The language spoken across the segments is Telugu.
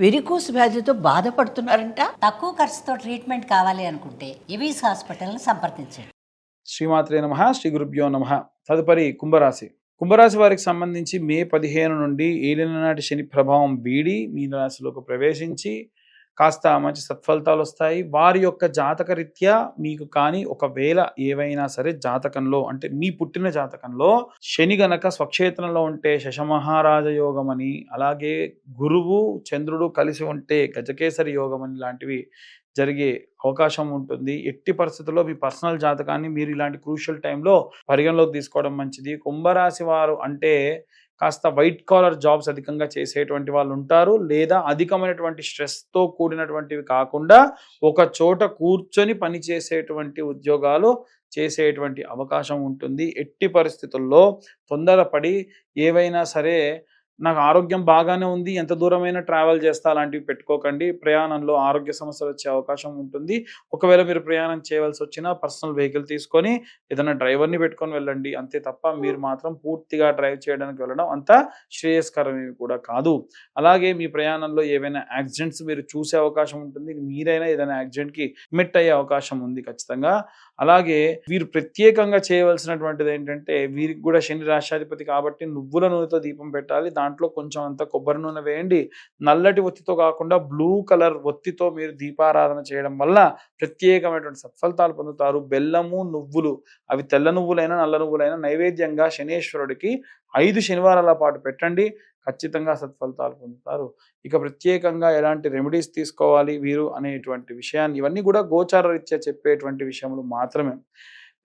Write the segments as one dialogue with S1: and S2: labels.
S1: వెరికోస్ వ్యాధితో బాధపడుతున్నారంట.
S2: తక్కువ ఖర్చుతో ట్రీట్మెంట్ కావాలి అనుకుంటే ఎవిస్ హాస్పిటల్ని సంప్రదించండి.
S3: శ్రీమాత్రే నమః. శ్రీ గురుభ్యో నమః. తదుపరి కుంభరాశి. కుంభరాశి వారికి సంబంధించి మే 15 నుండి ఏలినాటి శని ప్రభావం వీడి మీనరాశిలోకి ప్రవేశించి కాస్త మంచి సత్ఫలితాలు వస్తాయి. వారి యొక్క జాతక రీత్యా మీకు కానీ ఒకవేళ ఏవైనా సరే జాతకంలో అంటే మీ పుట్టిన జాతకంలో శని గనక స్వక్షేత్రంలో ఉంటే శశమహారాజ యోగం అని, అలాగే గురువు చంద్రుడు కలిసి ఉంటే గజకేసరి యోగం అని లాంటివి జరిగే అవకాశం ఉంటుంది. ఎట్టి పరిస్థితుల్లో మీ పర్సనల్ జాతకాన్ని మీరు ఇలాంటి క్రూషియల్ టైంలో పరిగణలోకి తీసుకోవడం మంచిది. కుంభరాశి వారు అంటే కాస్త వైట్ కాలర్ జాబ్స్ అధికంగా చేసేటువంటి వాళ్ళు ఉంటారు, లేదా అధికమైనటువంటి స్ట్రెస్తో కూడినటువంటివి కాకుండా ఒక చోట కూర్చొని పని చేసేటువంటి ఉద్యోగాలు చేసేటువంటి అవకాశం ఉంటుంది. ఎట్టి పరిస్థితుల్లో తొందరపడి ఏవైనా సరే నాకు ఆరోగ్యం బాగానే ఉంది, ఎంత దూరమైనా ట్రావెల్ చేస్తా అలాంటివి పెట్టుకోకండి. ప్రయాణంలో ఆరోగ్య సమస్యలు వచ్చే అవకాశం ఉంటుంది. ఒకవేళ మీరు ప్రయాణం చేయవలసి వచ్చినా పర్సనల్ వెహికల్ తీసుకొని ఏదైనా డ్రైవర్ని పెట్టుకొని వెళ్ళండి. అంతే తప్ప మీరు మాత్రం పూర్తిగా డ్రైవ్ చేయడానికి వెళ్ళడం అంత శ్రేయస్కరమేవి కూడా కాదు. అలాగే మీ ప్రయాణంలో ఏవైనా యాక్సిడెంట్స్ మీరు చూసే అవకాశం ఉంటుంది. మీరైనా ఏదైనా యాక్సిడెంట్కి కమిట్ అయ్యే అవకాశం ఉంది ఖచ్చితంగా. అలాగే వీరు ప్రత్యేకంగా చేయవలసినటువంటిది ఏంటంటే, వీరికి కూడా శని రాష్ట్రాధిపతి కాబట్టి నువ్వుల నూనెతో దీపం పెట్టాలి. దాంట్లో కొంచెం అంత కొబ్బరి నూనె వేయండి. నల్లటి ఒత్తితో కాకుండా బ్లూ కలర్ ఒత్తితో మీరు దీపారాధన చేయడం వల్ల ప్రత్యేకమైనటువంటి సత్ఫలితాలు పొందుతారు. బెల్లము, నువ్వులు, అవి తెల్ల నువ్వులైనా నల్ల నువ్వులైనా నైవేద్యంగా శనేశ్వరుడికి 5 శనివారాల పాటు పెట్టండి. ఖచ్చితంగా సత్ఫలితాలు పొందుతారు. ఇక ప్రత్యేకంగా ఎలాంటి రెమెడీస్ తీసుకోవాలి వీరు అనేటువంటి విషయాన్ని ఇవన్నీ కూడా గోచార రీత్యా చెప్పేటువంటి విషయములు మాత్రమే.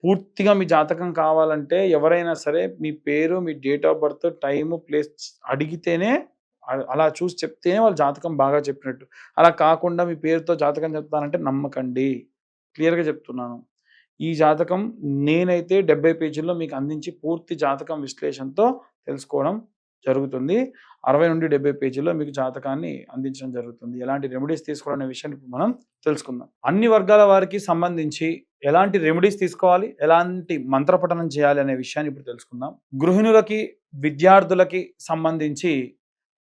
S3: పూర్తిగా మీ జాతకం కావాలంటే ఎవరైనా సరే మీ పేరు, మీ date of birth, time, place అడిగితేనే అలా చూసి చెప్తేనే వాళ్ళ జాతకం బాగా చెప్పినట్టు. అలా కాకుండా మీ పేరుతో జాతకం చెప్తానంటే నమ్మకండి. క్లియర్గా చెప్తున్నాను. ఈ జాతకం నేనైతే 70 పేజీల్లో మీకు అందించి పూర్తి జాతకం విశ్లేషణతో తెలుసుకోవడం జరుగుతుంది. 60 నుండి 70 పేజీల్లో మీకు జాతకాన్ని అందించడం జరుగుతుంది. ఎలాంటి రెమెడీస్ తీసుకోవాలనే విషయాన్ని ఇప్పుడు మనం తెలుసుకుందాం. అన్ని వర్గాల వారికి సంబంధించి ఎలాంటి రెమెడీస్ తీసుకోవాలి, ఎలాంటి మంత్రపఠనం చేయాలి అనే విషయాన్ని ఇప్పుడు తెలుసుకుందాం. గృహిణులకి, విద్యార్థులకి సంబంధించి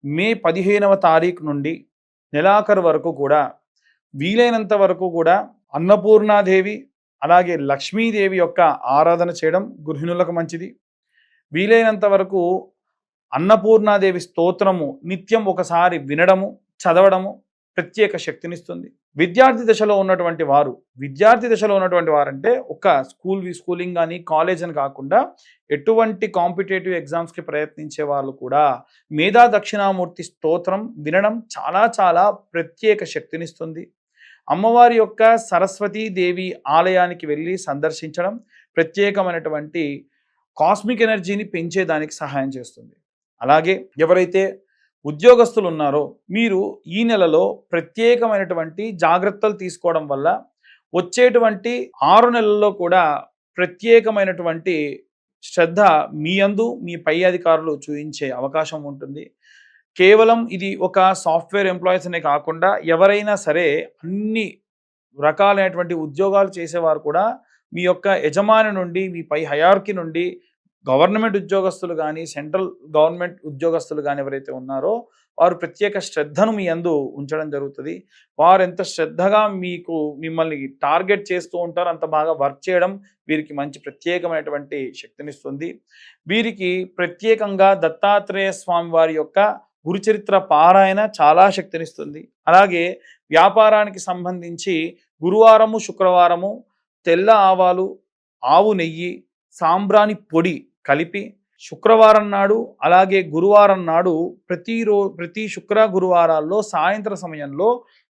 S3: మే 15వ తారీఖు నుండి నెలాఖరు వరకు కూడా వీలైనంత వరకు కూడా అన్నపూర్ణాదేవి అలాగే లక్ష్మీదేవి యొక్క ఆరాధన చేయడం గృహిణులకు మంచిది. వీలైనంత వరకు అన్నపూర్ణాదేవి స్తోత్రము నిత్యం ఒకసారి వినడము, చదవడము ప్రత్యేక శక్తినిస్తుంది. విద్యార్థి దశలో ఉన్నటువంటి వారంటే ఒక స్కూలింగ్ కానీ కాలేజ్ అని కాకుండా ఎటువంటి కాంపిటేటివ్ ఎగ్జామ్స్కి ప్రయత్నించే వాళ్ళు కూడా మేధా దక్షిణామూర్తి స్తోత్రం వినడం చాలా చాలా ప్రత్యేక శక్తినిస్తుంది. అమ్మవారి యొక్క సరస్వతీదేవి ఆలయానికి వెళ్ళి సందర్శించడం ప్రత్యేకమైనటువంటి కాస్మిక్ ఎనర్జీని పెంచేదానికి సహాయం చేస్తుంది. అలాగే ఎవరైతే ఉద్యోగస్తులు ఉన్నారో మీరు ఈ నెలలో ప్రత్యేకమైనటువంటి జాగ్రత్తలు తీసుకోవడం వల్ల వచ్చేటువంటి 6 నెలల్లో కూడా ప్రత్యేకమైనటువంటి శ్రద్ధ మీ యందు మీ పై అధికారులు చూపించే అవకాశం ఉంటుంది. కేవలం ఇది ఒక సాఫ్ట్వేర్ ఎంప్లాయీస్ అనే కాకుండా ఎవరైనా సరే అన్ని రకాలైనటువంటి ఉద్యోగాలు చేసేవారు కూడా మీ యొక్క యజమాని నుండి, మీ పై హయార్కీ నుండి గవర్నమెంట్ ఉద్యోగస్తులు కానీ, సెంట్రల్ గవర్నమెంట్ ఉద్యోగస్తులు కానీ ఎవరైతే ఉన్నారో వారు ప్రత్యేక శ్రద్ధను మీ యందు ఉంచడం జరుగుతుంది. వారు ఎంత శ్రద్ధగా మిమ్మల్ని టార్గెట్ చేస్తూ ఉంటారో అంత బాగా వర్క్ చేయడం వీరికి మంచి ప్రత్యేకమైనటువంటి శక్తినిస్తుంది. వీరికి ప్రత్యేకంగా దత్తాత్రేయ స్వామి వారి యొక్క గురుచరిత్ర పారాయణ చాలా శక్తినిస్తుంది. అలాగే వ్యాపారానికి సంబంధించి గురువారము, శుక్రవారము తెల్ల ఆవాలు, ఆవు నెయ్యి, సాంబ్రాణి పొడి కలిపి శుక్రవారం నాడు అలాగే గురువారం నాడు ప్రతి శుక్ర గురువారాల్లో సాయంత్రం సమయంలో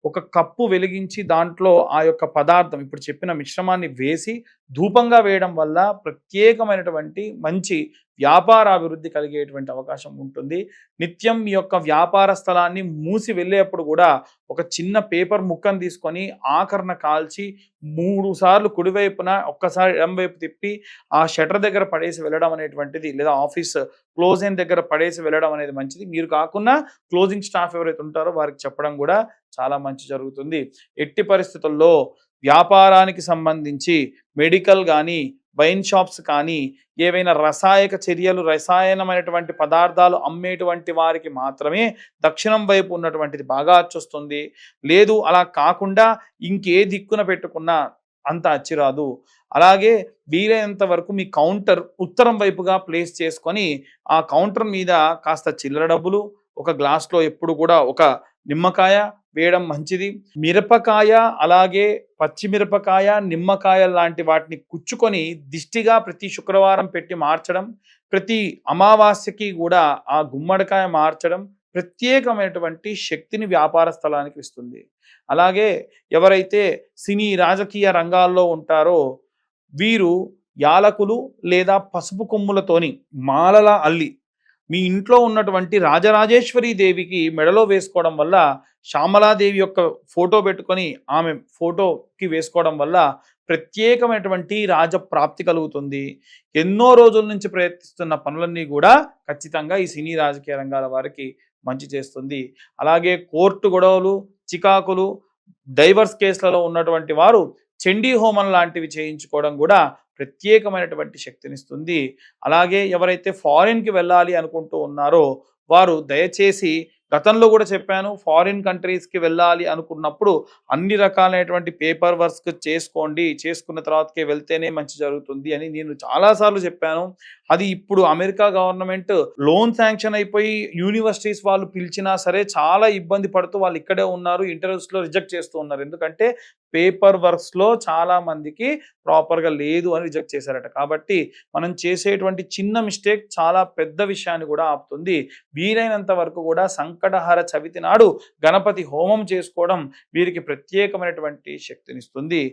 S3: ఒక కప్పు వెలిగించి దాంట్లో ఆ యొక్క పదార్థం ఇప్పుడు చెప్పిన మిశ్రమాన్ని వేసి ధూపంగా వేయడం వల్ల ప్రత్యేకమైనటువంటి మంచి వ్యాపార అభివృద్ధి కలిగేటువంటి అవకాశం ఉంటుంది. నిత్యం మీ యొక్క వ్యాపార స్థలాన్ని మూసి వెళ్ళేప్పుడు కూడా ఒక చిన్న పేపర్ ముక్కను తీసుకొని ఆకరణ కాల్చి 3 సార్లు కుడివైపున ఒక్కసారి ఎడంవైపు తిప్పి ఆ షటర్ దగ్గర పడేసి వెళ్ళడం అనేటువంటిది, లేదా ఆఫీస్ క్లోజింగ్ దగ్గర పడేసి వెళ్ళడం అనేది మంచిది. మీరు కాకుండా క్లోజింగ్ స్టాఫ్ ఎవరైతే ఉంటారో వారికి చెప్పడం కూడా చాలా మంచి జరుగుతుంది. ఎట్టి పరిస్థితుల్లో వ్యాపారానికి సంబంధించి మెడికల్ కానీ, వైన్ షాప్స్ కానీ, ఏవైనా రసాయక చర్యలు, రసాయనమైనటువంటి పదార్థాలు అమ్మేటువంటి వారికి మాత్రమే దక్షిణం వైపు ఉన్నటువంటిది బాగా అచ్చొస్తుంది. లేదు అలా కాకుండా ఇంకే దిక్కున పెట్టుకున్నా అంత అచ్చి రాదు. అలాగే వీలైనంత వరకు మీ కౌంటర్ ఉత్తరం వైపుగా ప్లేస్ చేసుకొని ఆ కౌంటర్ మీద కాస్త చిల్లర డబ్బులు, ఒక గ్లాస్లో ఎప్పుడు కూడా ఒక నిమ్మకాయ వేయడం మంచిది. మిరపకాయ, అలాగే పచ్చిమిరపకాయ, నిమ్మకాయ లాంటి వాటిని కుచ్చుకొని దిష్టిగా ప్రతి శుక్రవారం పెట్టి మార్చడం, ప్రతి అమావాస్యకి కూడా ఆ గుమ్మడికాయ మార్చడం ప్రత్యేకమైనటువంటి శక్తిని వ్యాపార స్థలానికి ఇస్తుంది. అలాగే ఎవరైతే సినీ రాజకీయ రంగాల్లో ఉంటారో వీరు యాలకులు లేదా పసుపు కొమ్ములతోని మాలలా అల్లి మీ ఇంట్లో ఉన్నటువంటి రాజరాజేశ్వరి దేవికి మెడలో వేసుకోవడం వల్ల, శ్యామలాదేవి యొక్క ఫోటో పెట్టుకొని ఆమె ఫోటోకి వేసుకోవడం వల్ల ప్రత్యేకమైనటువంటి రాజప్రాప్తి కలుగుతుంది. ఎన్నో రోజుల నుంచి ప్రయత్నిస్తున్న పనులన్నీ కూడా ఖచ్చితంగా ఈ సినీ రాజకీయ రంగాల వారికి మంచి చేస్తుంది. అలాగే కోర్టు గొడవలు, చికాకులు, డైవర్స్ కేసులలో ఉన్నటువంటి వారు చండీ హోమం లాంటివి చేయించుకోవడం కూడా ప్రత్యేకమైనటువంటి శక్తినిస్తుంది. అలాగే ఎవరైతే ఫారిన్కి వెళ్ళాలి అనుకుంటూ ఉన్నారో వారు దయచేసి, గతంలో కూడా చెప్పాను, ఫారిన్ కంట్రీస్కి వెళ్ళాలి అనుకున్నప్పుడు అన్ని రకాలైనటువంటి పేపర్ వర్క్ చేసుకోండి, చేసుకున్న తర్వాతకే వెళ్తేనే మంచి జరుగుతుంది అని నేను చాలాసార్లు చెప్పాను. అది ఇప్పుడు అమెరికా గవర్నమెంట్ లోన్ శాంక్షన్ అయిపోయి యూనివర్సిటీస్ వాళ్ళు పిలిచినా సరే చాలా ఇబ్బంది పడుతూ వాళ్ళు ఇక్కడే ఉన్నారు, ఇంటర్వ్యూస్లో రిజెక్ట్ చేస్తూ ఉన్నారు. ఎందుకంటే పేపర్ వర్క్స్లో చాలా మందికి ప్రాపర్గా లేదు అని రిజెక్ట్ చేశారట. కాబట్టి మనం చేసేటువంటి చిన్న మిస్టేక్ చాలా పెద్ద విషయాన్ని కూడా ఆపుతుంది. వీలైనంత వరకు కూడా సంకటహర చవితి నాడు గణపతి హోమం చేసుకోవడం వీరికి ప్రత్యేకమైనటువంటి శక్తినిస్తుంది.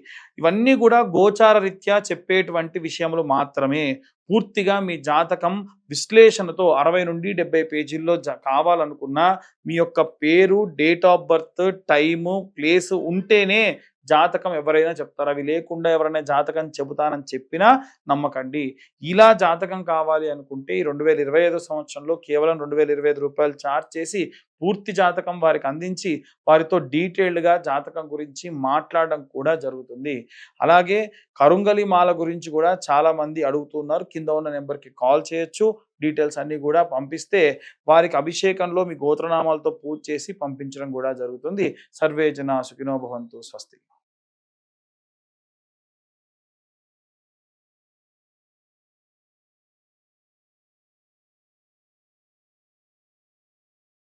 S3: ఇవన్నీ కూడా గోచార రీత్యా చెప్పేటువంటి విషయములు మాత్రమే. పూర్తిగా మీ జాతకం విశ్లేషణతో 60 నుండి 70 పేజీల్లో కావాలనుకున్నా మీ యొక్క పేరు, date of birth, time, place ఉంటేనే జాతకం ఎవరైనా చెప్తారు. అవి లేకుండా ఎవరైనా జాతకం చెబుతానని చెప్పినా నమ్మకండి. ఇలా జాతకం కావాలి అనుకుంటే ఈ 2025 సంవత్సరంలో కేవలం 2025 రూపాయలు ఛార్జ్ చేసి పూర్తి జాతకం వారికి అందించి వారితో డీటెయిల్డ్గా జాతకం గురించి మాట్లాడడం కూడా జరుగుతుంది. అలాగే కరుంగలి మాల గురించి కూడా చాలామంది అడుగుతున్నారు. కింద ఉన్న నెంబర్కి కాల్ చేయొచ్చు. డీటెయిల్స్ అన్నీ కూడా పంపిస్తే వారికి అభిషేకంలో మీ గోత్రనామాలతో పూజ చేసి పంపించడం కూడా జరుగుతుంది. సర్వే జనా సుఖినో భవంతు. స్వస్తి.